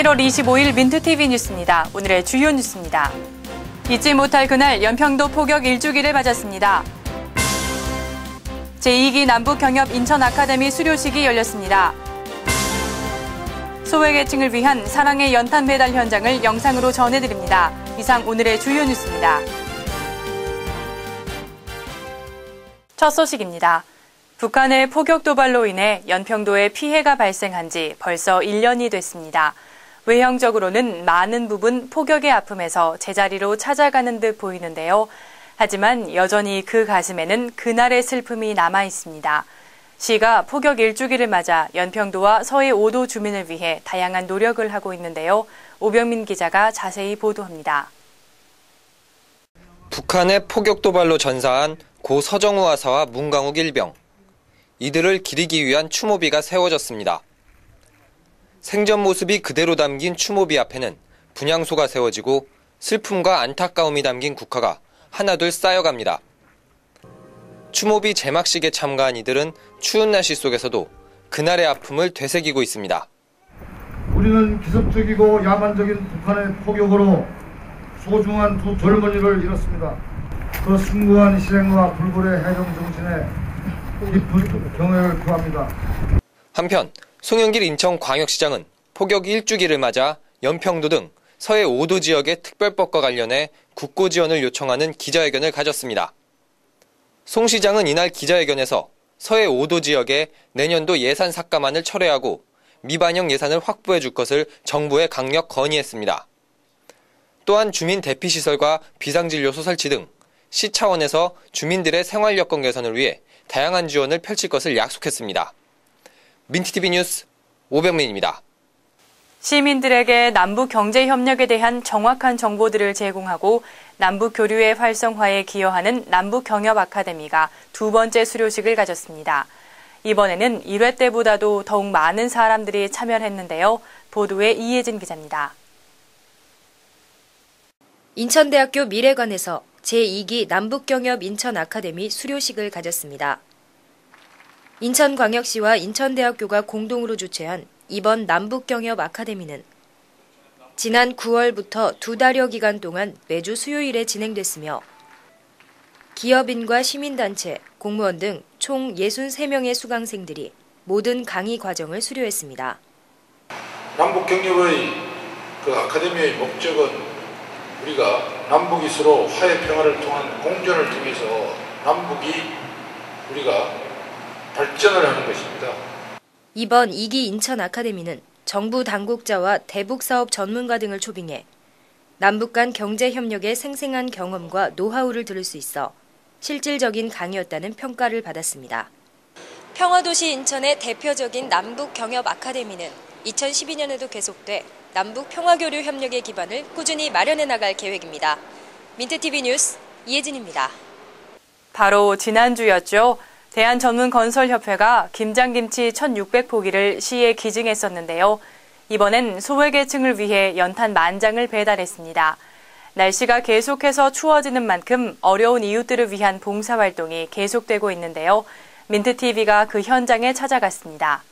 11월 25일 민트TV 뉴스입니다. 오늘의 주요 뉴스입니다. 잊지 못할 그날 연평도 포격 1주기를 맞았습니다. 제2기 남북경협 인천 아카데미 수료식이 열렸습니다. 소외계층을 위한 사랑의 연탄 배달 현장을 영상으로 전해드립니다. 이상 오늘의 주요 뉴스입니다. 첫 소식입니다. 북한의 포격 도발로 인해 연평도에 피해가 발생한 지 벌써 1년이 됐습니다. 외형적으로는 많은 부분 폭격의 아픔에서 제자리로 찾아가는 듯 보이는데요. 하지만 여전히 그 가슴에는 그날의 슬픔이 남아 있습니다. 시가 포격 1주기를 맞아 연평도와 서해 5도 주민을 위해 다양한 노력을 하고 있는데요. 오병민 기자가 자세히 보도합니다. 북한의 포격 도발로 전사한 고 서정우 하사와 문강욱 일병. 이들을 기리기 위한 추모비가 세워졌습니다. 생전 모습이 그대로 담긴 추모비 앞에는 분향소가 세워지고 슬픔과 안타까움이 담긴 국화가 하나둘 쌓여갑니다. 추모비 제막식에 참가한 이들은 추운 날씨 속에서도 그날의 아픔을 되새기고 있습니다. 우리는 기습적이고 야만적인 북한의 포격으로 소중한 두 젊은이를 잃었습니다. 그 숭고한 희생과 불굴의 해령 정신에 깊은 경애를 표합니다. 한편 송영길 인천광역시장은 포격 1주기를 맞아 연평도 등 서해 5도 지역의 특별법과 관련해 국고 지원을 요청하는 기자회견을 가졌습니다. 송 시장은 이날 기자회견에서 서해 5도 지역에 내년도 예산 삭감안을 철회하고 미반영 예산을 확보해 줄 것을 정부에 강력 건의했습니다. 또한 주민 대피시설과 비상진료소 설치 등 시 차원에서 주민들의 생활 여건 개선을 위해 다양한 지원을 펼칠 것을 약속했습니다. 민트TV 뉴스 오병민입니다. 시민들에게 남북 경제 협력에 대한 정확한 정보들을 제공하고 남북 교류의 활성화에 기여하는 남북 경협 아카데미가 두 번째 수료식을 가졌습니다. 이번에는 1회 때보다도 더욱 많은 사람들이 참여를 했는데요. 보도에 이혜진 기자입니다. 인천대학교 미래관에서 제2기 남북경협 인천 아카데미 수료식을 가졌습니다. 인천광역시와 인천대학교가 공동으로 주최한 이번 남북경협 아카데미는 지난 9월부터 2달여 기간 동안 매주 수요일에 진행됐으며 기업인과 시민단체, 공무원 등 총 63명의 수강생들이 모든 강의 과정을 수료했습니다. 남북경협의 그 아카데미의 목적은 우리가 남북이 서로 화해 평화를 통한 공존을 통해서 남북이 우리가 발전을 하는 것입니다. 이번 2기 인천 아카데미는 정부 당국자와 대북 사업 전문가 등을 초빙해 남북 간 경제 협력의 생생한 경험과 노하우를 들을 수 있어 실질적인 강의였다는 평가를 받았습니다. 평화도시 인천의 대표적인 남북 경협 아카데미는 2012년에도 계속돼 남북 평화교류 협력의 기반을 꾸준히 마련해 나갈 계획입니다. 민트TV 뉴스 이혜진입니다. 바로 지난주였죠. 대한전문건설협회가 김장김치 1,600포기를 시에 기증했었는데요. 이번엔 소외계층을 위해 연탄 10,000장을 배달했습니다. 날씨가 계속해서 추워지는 만큼 어려운 이웃들을 위한 봉사활동이 계속되고 있는데요. 민트TV가 그 현장에 찾아갔습니다.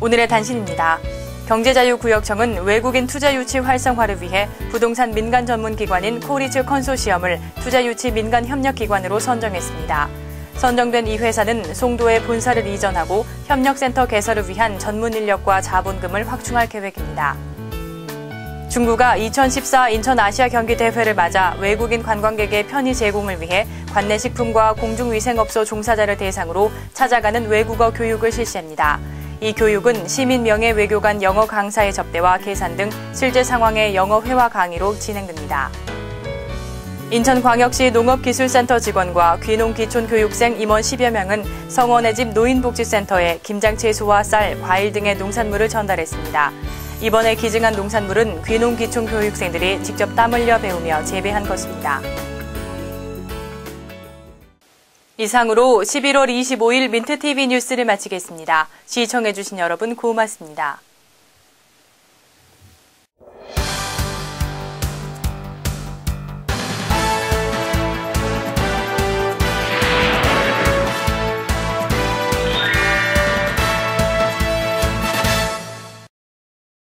오늘의 단신입니다. 경제자유구역청은 외국인 투자유치 활성화를 위해 부동산 민간 전문기관인 코리츠 컨소시엄을 투자유치 민간 협력기관으로 선정했습니다. 선정된 이 회사는 송도에 본사를 이전하고 협력센터 개설을 위한 전문 인력과 자본금을 확충할 계획입니다. 중구가 2014 인천 아시아 경기 대회를 맞아 외국인 관광객의 편의 제공을 위해 관내식품과 공중위생업소 종사자를 대상으로 찾아가는 외국어 교육을 실시합니다. 이 교육은 시민 명예외교관 영어 강사의 접대와 계산 등 실제 상황의 영어 회화 강의로 진행됩니다. 인천광역시 농업기술센터 직원과 귀농기촌교육생 임원 10여 명은 성원의 집 노인복지센터에 김장채소와 쌀, 과일 등의 농산물을 전달했습니다. 이번에 기증한 농산물은 귀농기촌 교육생들이 직접 땀 흘려 배우며 재배한 것입니다. 이상으로 11월 25일 민트TV 뉴스를 마치겠습니다. 시청해주신 여러분 고맙습니다.